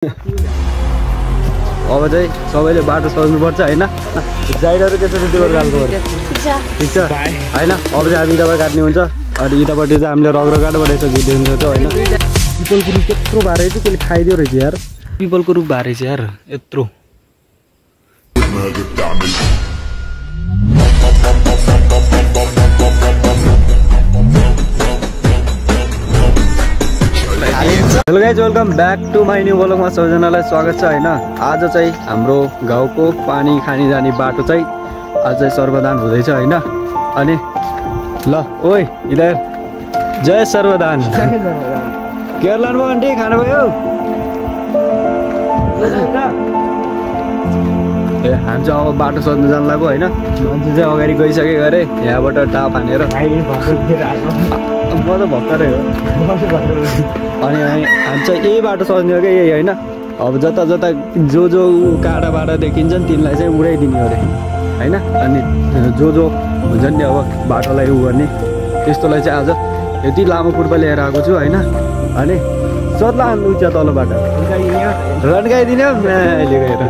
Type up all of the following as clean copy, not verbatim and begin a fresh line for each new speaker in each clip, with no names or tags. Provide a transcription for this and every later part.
अब चाहिँ सबैले बाटो सोच्नुपर्छ हैन जाइरहरु त्यसरी त्यो गरेर हाल्नु पर्छ ठीक छ हैन अब चाहिँ हामी दबाई काट्ने हुन्छ अनि यतापट्टि चाहिँ हामीले रगरगाट बढाइसक्यो दिन्छ त हैन पिपलको रुख त्यत्रो भारे चाहिँ त्यसले खाइदियो रहेछ यार पिपलको रुख भारे छ यार यत्रो hello guys welcome back to my new ब्लगमा सबैजनालाई स्वागत छ हैन आज चाहिँ हाम्रो गाउँको पानी खानी जाने बाटो चाहिँ आज चाहिँ सर्वदान हुँदैछ हैन अनि ल ओइ इधर जय सर्वदान केरलामा आन्टी खानुभयो ए हामी चाहिँ अब बाटो सोध्नु जान लाग्यो हैन मान्छे चाहिँ अगाडि गइसकेको अरे यहाँबाट टाप हानेर म त भर्खरै हो अनि हामी चाहिँ यही बाटो सोच्ने हो क्या यही होइन अब जता जता जो काँडाबाट देखिन्छ नि तिनलाई चाहिँ उडाइदिने अरे होइन अनि जो हुन्छ नि अब बाटोलाई उ गर्ने त्यस्तोलाई चाहिँ आज यति लामो कुर्पा लिएर आएको छु होइन अनि सोध्ला उच्च तलबाट रन्काइदिने अहिले गएर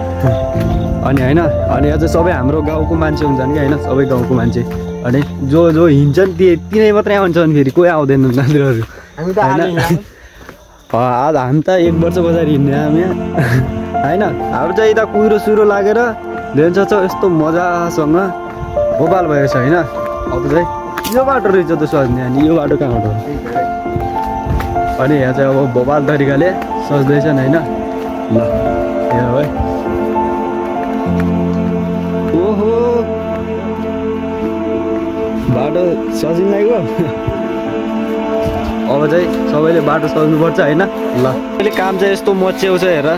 अनि होइन अनि अझ सबै हाम्रो गाउँको मान्छे हुन्छन् कि होइन सबै गाउँको मान्छे अनि जो हिँड्छन् तिनै मात्रै आउँछन् फेरि कोही आउँदैन तिनीहरू आज हामी त 1 वर्ष पछाडि हिँड्ने हामी होइन हाम्रो चाहिँ यता कुहिरो सुरो लागेर लेन्छ यस्तो मजासँग भोपाल भएको छ होइन अब चाहिँ यो बाटो रहेछ त सोच्ने अनि यो बाटो कहाँबाट हो अनि यहाँ चाहिँ अब भोपाल तरिकाले सोच्दैछन् होइन ल यहाँ है ओहो बाटो सजिलो लाग्यो अब चाहिँ सबैले बाटो सोच्नुपर्छ होइन ल अहिले काम चाहिँ यस्तो मच्याउ छ हेर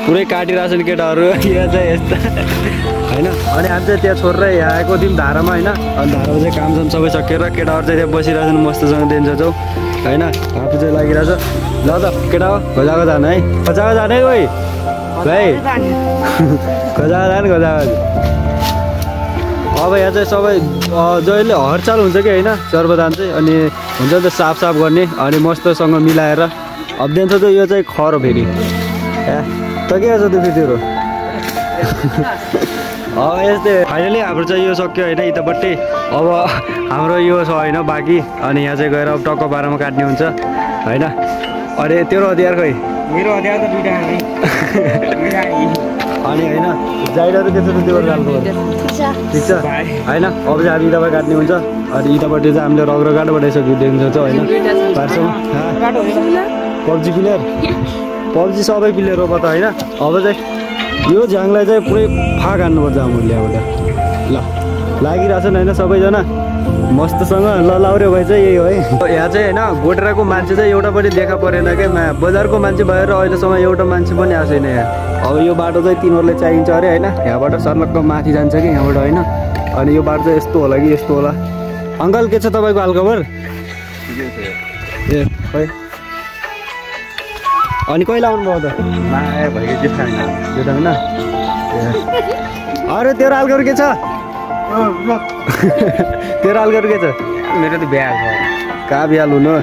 पुरै काटिरहेको छ नि केटाहरू यहाँ चाहिँ यस्ता होइन अनि हामी चाहिँ त्यहाँ छोडेर यहाँ आएको थियौँ धारामा होइन अनि धारामा चाहिँ काम साम सबै सकेर केटाहरू चाहिँ त्यहाँ बसिरहेछन् मस्तसँग दिन्छ जाउँ होइन आफू चाहिँ लागिरहेछ ल त केटा हो खोजाको जाने है खोजाको जाने है ओइ भाइ खोजाको जाने खोजाको अब यहाँ चाहिँ सबै जहिले हडताल हुन्छ कि होइन सर्वदान चाहिँ अनि हुन्छ नि त साफ गर्ने अनि मस्तसँग मिलाएर अब दिन्छ त यो चाहिँ खर हो फेरि ए त के छ त्यो फेरि अब यस्तै फाइनली हाम्रो चाहिँ यो सक्यो होइन यतापट्टि अब हाम्रो यो छ होइन बाँकी अनि यहाँ चाहिँ गएर अब टक्क बाह्रमा काट्ने हुन्छ होइन अरे तेरो हतियार खै मेरो हतियार त दुईटा अनि होइन जाइरहरु त्यसरी त्यो गरेर हाल्नु ठीक छ होइन अब चाहिँ हामी दबाई काट्ने हुन्छ अनि यतापट्टि चाहिँ हामीले रगरगाट बढाइसक्यो दिन्छ होइन पार्छौँ पब्जी प्लेयर पब्जी सबै प्लेयर हो पत्ता होइन अब चाहिँ यो झ्याङलाई चाहिँ पुरै फाक हान्नुपर्छ हाम्रो यहाँबाट ल लागिरहेछ नि होइन सबैजना मस्तसँग ल लाउरे भाइ चाहिँ यही हो है यहाँ चाहिँ होइन गोटेराको मान्छे चाहिँ एउटापट्टि देखा परेन क्या बजारको मान्छे भएर अहिलेसम्म एउटा मान्छे पनि आएको छैन यहाँ अब यो बाटो चाहिँ तिनीहरूले चाहिन्छ अरे होइन यहाँबाट सर्लक्क माथि जान्छ कि यहाँबाट होइन अनि यो बाटो चाहिँ यस्तो होला कि यस्तो होला अङ्कल के छ तपाईँको हालखबर ए खै अनि कहिले आउनुभयो त होइन अरे तेरो हालखबर के छ तेरो हालखबर के छ मेरो त बिहा छ कहाँ बिहा लुनु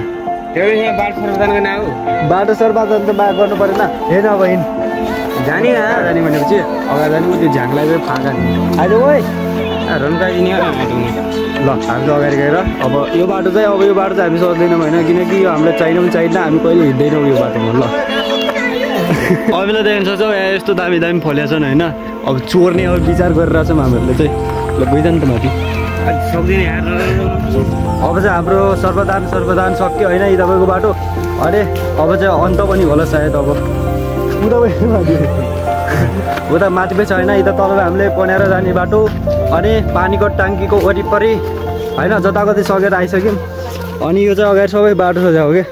बाटो सर्वदान त बिहा गर्नु परेन हेर्न अब हिँड जाने जाने भनेपछि अगाडि जाने त्यो झ्याङलाई चाहिँ फाँका अहिले ओइ रन्काइदिने ल हामी चाहिँ अगाडि गएर अब यो बाटो चाहिँ हामी सोच्दैनौँ होइन किनकि यो हामीलाई चाहिनु पनि चाहिँदैन हामी कहिले हिँड्दैनौँ यो बाटोमा ल अबेला देख्न सक्छौँ यहाँ यस्तो दामी फलिया छन् होइन अब चोर्ने अब विचार गरिरहेको छौँ हामीहरूले चाहिँ ल गइदियो नि त माथि सक्दैन अब चाहिँ हाम्रो सर्वदान सक्यो होइन यी तपाईँको बाटो अरे अब चाहिँ अन्त पनि होला सायद अब उता माथि पनि छ होइन यता तल हामीले पनाएर जाने बाटो अनि पानीको ट्याङ्कीको वरिपरि होइन जताकतै सकेर आइसक्यौँ अनि यो चाहिँ अगाडि सबै बाटो सजाएको क्या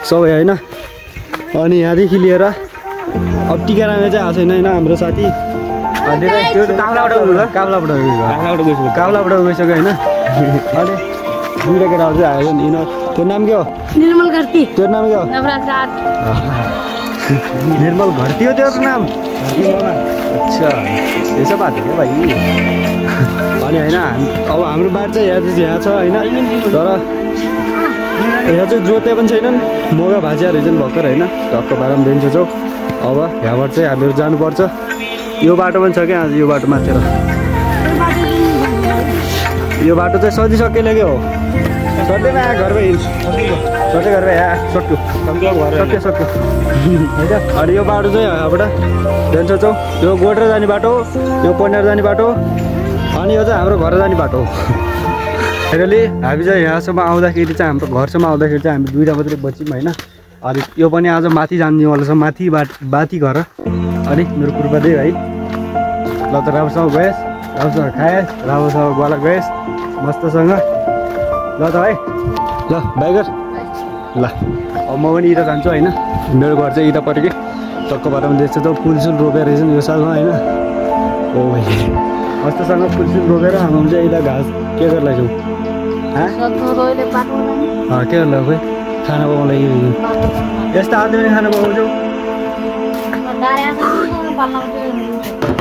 सबै होइन अनि यहाँदेखि लिएर अब टिकारामा चाहिँ आएको छैन होइन हाम्रो साथी त्यो काब्लाबाट गइसक्यो होइन अनि दुईवटा केटाहरू चाहिँ आयो नि त्यो नाम के हो निर्मल घरती त्यो नाम के हो निर्मल घरती हो तेरो नाम अच्छा यसो बात हो क्या भाइ अनि होइन अब हाम्रो बाटो चाहिँ यहाँ छ होइन तर यहाँ चाहिँ जोते पनि छैनन् मोगा भाजियाहरू चाहिँ भर्खर होइन ढक्क पारामा दिन्छ चौक अब यहाँबाट चाहिँ हामीहरू जानुपर्छ यो बाटो पनि छ क्या आज यो बाटो माथेर यो बाटो चाहिँ सजिसकेले के हो सधैँ आयो घरमा सधैँ घरमा सक्यो सक्यो होइन अनि यो बाटो चाहिँ यहाँबाट जान्छ चौक यो गोडेर जाने बाटो यो पन्यार जाने बाटो अनि यो चाहिँ हाम्रो घर जाने बाटो हो अहिले हामी चाहिँ यहाँसम्म आउँदाखेरि चाहिँ हाम्रो घरसम्म आउँदाखेरि चाहिँ हामी दुईवटा मात्रै बच्यौँ होइन अनि यो पनि आज माथि जानिदिनुवाला छ माथि बाती घर अनि मेरो कृपा दे है ल त राम्रोसँग गएस् राम्रोसँग खाएस् राम्रोसँग गोला गएस् मस्तसँग ल त है ल बाई गर ल अब म पनि यता जान्छु होइन मेरो घर चाहिँ यता पऱ्यो कि टक्क बाटोमा देख्छ त फुलसुल रोपेर रहेछ नि यो सालमा होइन ओ भाइ मस्तसँग फुलसुल रोपेर हामी चाहिँ यता घाँस के गरेर लैजाउँ के गर्नु खोइ खाना पकाउनुलाई यस्तो आदि पनि खाना पकाउँछौ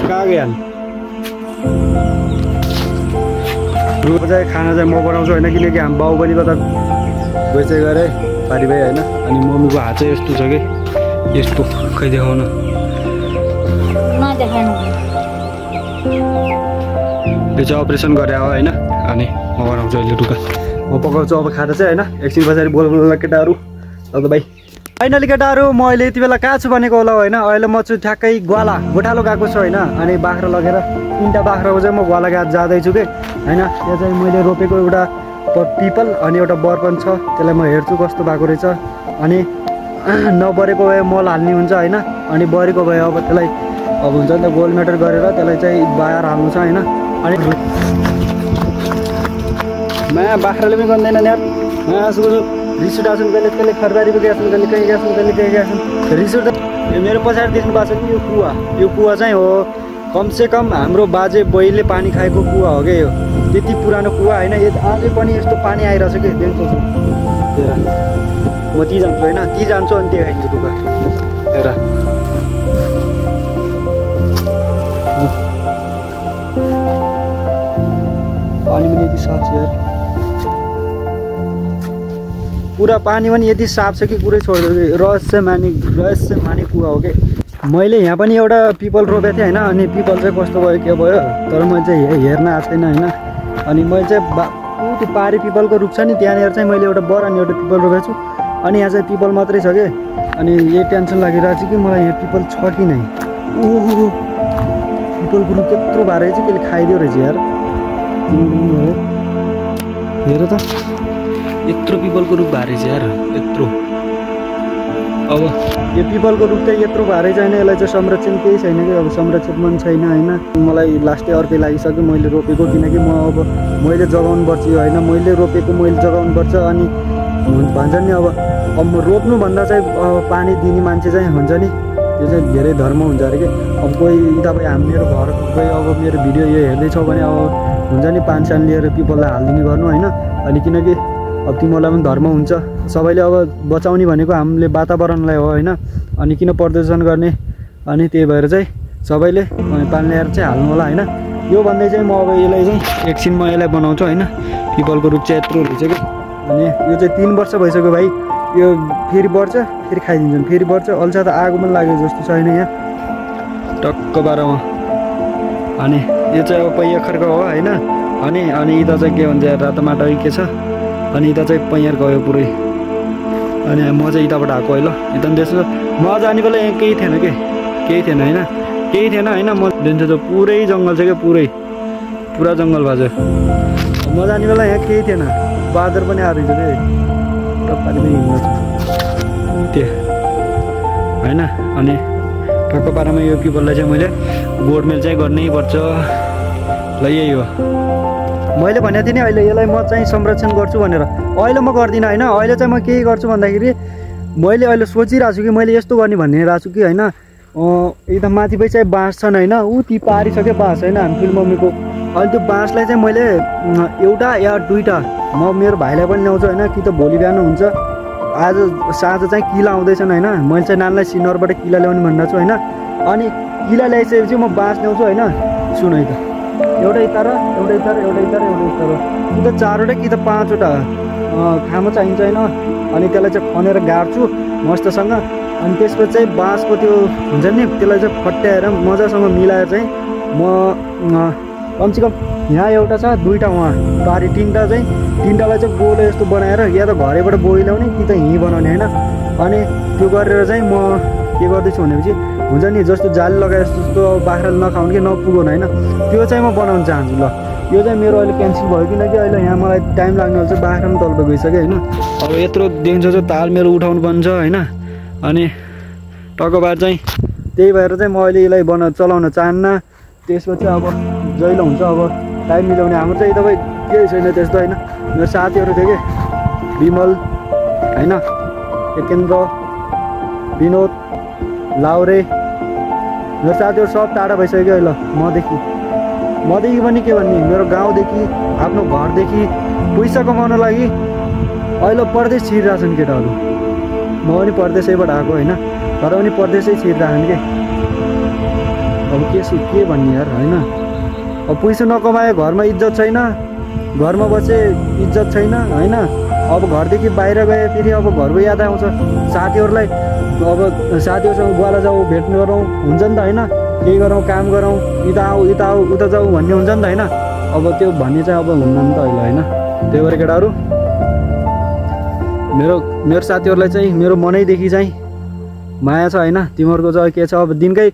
कहाँ गइहाल चाहिँ खाना चाहिँ म बनाउँछु होइन किनकि हामी बाउ पनि कता गइसकेको गरे पारी भाइ होइन अनि मम्मीको हात चाहिँ यस्तो छ कि यस्तो खै देखाउन यो चाहिँ अपरेसन गरे हो होइन अनि म बनाउँछु अहिले टुक्का म पकाउँछु अब खाएर चाहिँ होइन एकछिन पछाडि बोल्नु केटाहरू ल त भाइ फाइनली केटाहरू म अहिले यति बेला कहाँ छु भनेको होला होइन अहिले म छु ठ्याक्कै ग्वाला गोठालो गएको छु होइन अनि बाख्रा लगेर 3टा बाख्राको चाहिँ म ग्वाला गएको जाँदैछु कि होइन यो चाहिँ मैले रोपेको एउटा पिपल अनि एउटा बर पनि छ त्यसलाई म हेर्छु कस्तो भएको रहेछ अनि नबरेको भए मल हाल्ने हुन्छ होइन अनि बरेको भए अब त्यसलाई अब हुन्छ नि त गोलमेटर गरेर त्यसलाई चाहिँ बाएर हाल्नु छ होइन अनि माया बाख्राले पनि गर्दैन यार माया सुरु रिस उठाउँछन् कहिले कहिले खरबारी पनि गएछन् कहिले कहीँ गएछन् कहिले कहीँ गएछन् रिस उठ्दा यो मेरो पछाडि देख्नु भएको छ कि यो कुवा चाहिँ हो कमसेकम हाम्रो बाजे बैले पानी खाएको कुवा हो क्या यो त्यति पुरानो कुवा होइन अझै पनि यस्तो पानी आइरहेछ कि देख्छु म ती जान्छु होइन ती जान्छु अनि देखाइदिन्छु कुवा हेर पानी पनि यति साफ छ यार पुरा पानी पनि यति साफ छ कि कुरै छोड्दै रहस्य माने कुवा हो कि मैले यहाँ पनि एउटा पिपल रोपेको थिएँ होइन अनि पिपल चाहिँ कस्तो भयो के भयो तर मैले चाहिँ हेर्न आएको छैन होइन अनि मैले चाहिँ त्यो पारी पिपलको रुख छ नि त्यहाँनिर चाहिँ मैले एउटा बर अनि एउटा पिपल रोपेको छु अनि यहाँ चाहिँ पिपल मात्रै छ कि अनि यही टेन्सन लागिरहेको छ कि मलाई यहाँ पिपल छ कि नै ओहो पिपलको रुख त्यत्रो भएर चाहिँ त्यसले खाइदियो रहेछ यार हेर त यत्रो पिपलको रुख भएर चाहिँ यार यत्रो अब यो पिपलको रुख चाहिँ यत्रो भएर छैन यसलाई चाहिँ संरक्षण केही छैन कि अब संरक्षण पनि छैन होइन मलाई लास्टै अर्कै लागिसक्यो मैले रोपेको किनकि म अब मैले जगाउनु पर्छ यो होइन मैले रोपेको मैले जगाउनु पर्छ अनि भन्छ नि अब म रोप्नुभन्दा चाहिँ पानी दिने मान्छे चाहिँ हुन्छ नि त्यो चाहिँ धेरै धर्म हुन्छ अरे कि अब कोही तपाईँ मेरो घर कोही अब मेरो भिडियो यो हेर्दैछौ भने अब हुन्छ नि पानी सानी लिएर पिपललाई हालिदिने गर्नु होइन अनि किनकि अब तिमीहरूलाई पनि धर्म हुन्छ सबैले अब बचाउने भनेको हामीले वातावरणलाई हो होइन अनि किन प्रदूषण गर्ने अनि त्यही भएर चाहिँ सबैले पानी ल्याएर चाहिँ हाल्नु होला होइन यो भन्दै चाहिँ म अब यसलाई चाहिँ एकछिन म यसलाई बनाउँछु होइन पिपलको रुख चाहिँ यत्रो रहेछ कि अनि यो चाहिँ 3 वर्ष भइसक्यो भाइ यो फेरि बढ्छ फेरि खाइदिन्छन् फेरि बढ्छ अल्छा त आगो पनि लागेको जस्तो छैन यहाँ टक्क बाह्रमा अनि यो चाहिँ अब पैयाखरको हो होइन अनि यता चाहिँ के भन्छ रातो माटो के छ अनि यता चाहिँ पैयार गयो पुरै अनि म चाहिँ यताबाट आएको है ल यता पनि त्यसो म जाने बेला यहाँ केही थिएन कि केही थिएन होइन केही थिएन होइन म दिन्छ त पुरै जङ्गल छ क्या पुरा जङ्गल भएको छ म जाने बेला यहाँ केही थिएन बादर पनि आएको रहेछ कि टप्पाले पनि हिँड्नु त्यो होइन अनि टक्क पारामा यो पिपललाई चाहिँ मैले गोडमेल चाहिँ गर्नै पर्छ ल यही हो मैले भनेको थिएँ नि अहिले यसलाई म चाहिँ संरक्षण गर्छु भनेर अहिले म गर्दिनँ होइन अहिले चाहिँ म के गर्छु भन्दाखेरि मैले अहिले सोचिरहेको छु कि मैले यस्तो गर्ने भनिरहेको छु कि होइन एकदम माथि पनि चाहिँ बाँस छन् होइन ऊ ती पारिसक्यो बाँस होइन हामी फिल्मम्मीको अहिले त्यो बाँसलाई चाहिँ मैले एउटा या 2टा म मेरो भाइलाई पनि ल्याउँछु होइन कि त भोलि बिहान हुन्छ आज साँझ चाहिँ किला आउँदैछन् होइन मैले चाहिँ नानीलाई सिनरबाट किला ल्याउने भनिरहेको छु होइन अनि किला ल्याइसकेपछि म बाँस ल्याउँछु होइन सुन है त एउटा यता र एउटा यता र एउटा यता र एउटा यता र कि त 4वटा कि त 5वटा खामो चाहिन्छ होइन। अनि त्यसलाई चाहिँ खनेर गाड्छु मस्तसँग। अनि त्यसपछि चाहिँ बाँसको त्यो हुन्छ नि त्यसलाई चाहिँ फट्याएर मजासँग मिलाएर चाहिँ म कमसेकम यहाँ एउटा छ, दुईवटा वहाँ पारी तिनवटालाई चाहिँ गोलो यस्तो बनाएर या त घरैबाट बोइलाउने कि त हिँ बनाउने होइन। अनि त्यो गरेर चाहिँ म के गर्दैछु भनेपछि हुन्छ नि जस्तो जाली लगाए जस्तो बाख्राले नखाउनु कि नपुगोन् होइन, त्यो चाहिँ म बनाउन चाहन्छु। ल यो चाहिँ मेरो अहिले क्यान्सल भयो किनकि अहिले यहाँ मलाई टाइम लाग्ने हुन्छ, बाख्रा पनि तल्लो गइसक्यो होइन। अब यत्रो देखिन्छ चाहिँ ताल मेरो उठाउनु पर्छ होइन। अनि टक्कबार चाहिँ त्यही भएर चाहिँ म अहिले यसलाई चलाउन चाहन्न। त्यसपछि अब जहिले हुन्छ अब टाइम मिलाउने। हाम्रो चाहिँ तपाईँ केही छैन त्यस्तो होइन। मेरो साथीहरू थियो कि विमल होइन, एकेन्द्र, विनोद, लाउरे, मेरो साथीहरू सब टाढा भइसक्यो अहिले मदेखि पनि के भन्ने मेरो गाउँदेखि आफ्नो घरदेखि पैसा कमाउन लागि अहिले परदेश छिरिरहेछन् केटाहरू। म पनि परदेशैबाट आएको होइन, तर पनि परदेशै छिरिरहेछन् कि। अब के भन्ने यार होइन। अब पैसा नकमाए घरमा इज्जत छैन, घरमा बसे इज्जत छैन होइन। अब घरदेखि बाहिर गए फेरि अब घरको याद आउँछ साथीहरूलाई। अब साथीहरूसँग गुवाला जाऊ भेट गरौँ हुन्छ नि त होइन, केही गरौँ काम गरौँ, यता आऊ उता जाऊ भन्ने हुन्छ नि त होइन। अब त्यो भन्ने चाहिँ अब हुन्न नि त अहिले होइन। त्यही भएर केटाहरू मेरो साथीहरूलाई चाहिँ मेरो मनैदेखि चाहिँ माया छ होइन। तिमीहरूको चाहिँ के छ अब दिनकै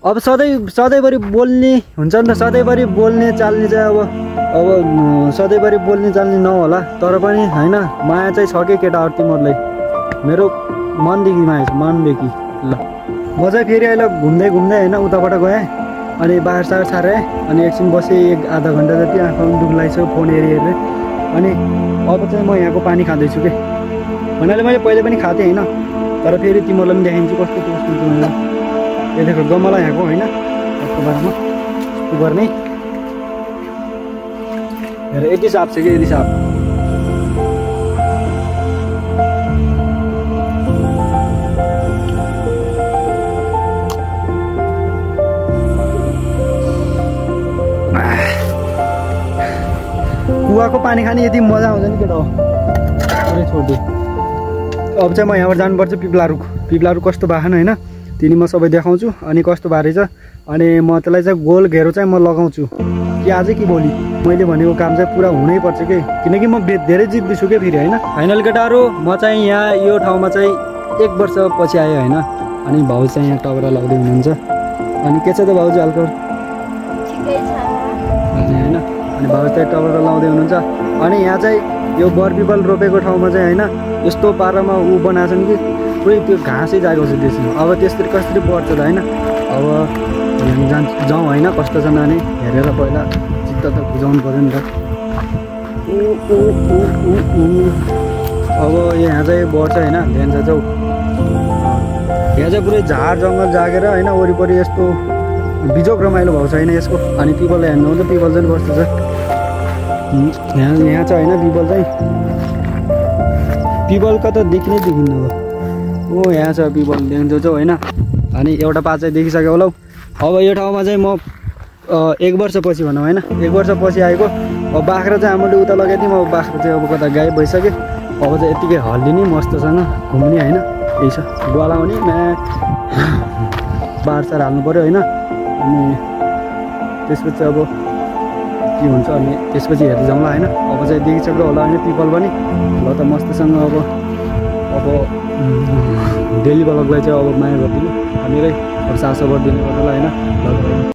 अब सधैँभरि बोल्ने हुन्छ नि त, सधैँभरि बोल्ने चाल्ने चाहिँ अब सधैँभरि बोल्ने चाल्ने नहोला, तर पनि होइन माया चाहिँ छ कि केटाहरू तिमीहरूलाई मेरो मनदेखि माया छ, मनदेखि। ल म चाहिँ फेरि अहिले घुम्दै होइन उताबाट गएँ अनि बाहिर छारेँ अनि एकछिन बसेँ, 1-आधा घन्टा जति आँखा दुख लागेको फोन हेरेर। अनि अब चाहिँ म यहाँको पानी खाँदैछु कि, भन्नाले मैले पहिले पनि खाएको थिएँ होइन, तर फेरि तिमीहरूलाई पनि देखाइदिन्छु कस्तो तिमीलाई। यो देखो गमला यहाँको होइन, त्यसको बारेमा यस्तो गर्ने हेर यति साफ छ कि यति साफ। कुवाको पानी खाने यति मजा आउँछ नि केटा हो, अरे छोड्दै। अब चाहिँ म यहाँबाट जानुपर्छ पिप्लारुख कस्तो बाखन होइन, तिनी म सबै देखाउँछु अनि कस्तो बारे छ। अनि म त्यसलाई चाहिँ गोल घेरो चाहिँ म लगाउँछु कि आजै कि भोलि। मैले भनेको काम चाहिँ पुरा हुनैपर्छ कि, किनकि म धेरै जित्दैछु कि फेरि होइन। फाइनल केटाहरू म चाहिँ यहाँ यो ठाउँमा चाहिँ 1 वर्ष पछि आएँ होइन। अनि भाउजू चाहिँ यहाँ टगरा लाउँदै हुनुहुन्छ। अनि के छ त भाउजू हालको अनि होइन। अनि भाउजू चाहिँ टगरा लाउँदै हुनुहुन्छ। अनि यहाँ चाहिँ यो बरपिपल रोपेको ठाउँमा चाहिँ होइन यस्तो पारामा बनाएछन् कि पुरै त्यो घाँसै जाएको छ त्यसमा। अब त्यसरी कसरी बढ्छ त होइन। अब जाउँ होइन कस्तो छ नानी हेरेर पहिला चित्त त बुझाउनु पऱ्यो नि त। अब यहाँ चाहिँ बढ्छ होइन, ध्यान छ जाऊ। यहाँ चाहिँ पुरै झार जङ्गल जागेर होइन वरिपरि यस्तो बिजोक रमाइलो भएको छ होइन यसको। अनि पिपल हेर्नु त पिपल चाहिँ कस्तो छ यहाँ चाहिँ होइन पिपल चाहिँ, पिपल कता देखिनै देखिन्न अब। ओ यहाँ छ पिपल देख्दैछौ होइन। अनि एउटा पात चाहिँ देखिसक्यो होला। अब यो ठाउँमा चाहिँ म 1 वर्षपछि भनौँ होइन, 1 वर्षपछि आएको। अब बाख्रा चाहिँ हामीले उता लगाइदिउँ। अब बाख्रा चाहिँ अब कता गायब भइसक्यो। अब चाहिँ यत्तिकै हल्लिने मस्तसँग घुम्ने होइन, यही छ गुवालाउने नयाँ बारसार हाल्नु पऱ्यो होइन। अनि त्यसपछि अब के हुन्छ अनि त्यसपछि हेर्दै जाउँला होइन। अब चाहिँ देखिसक्यो होला होइन पिपल पनि। ल त मस्तसँग अब डेली ब्लगलाई चाहिँ अब माया गरिदिनु हामीलाई, अब साथ सपोर्ट दिनु पर्ला होइन। ल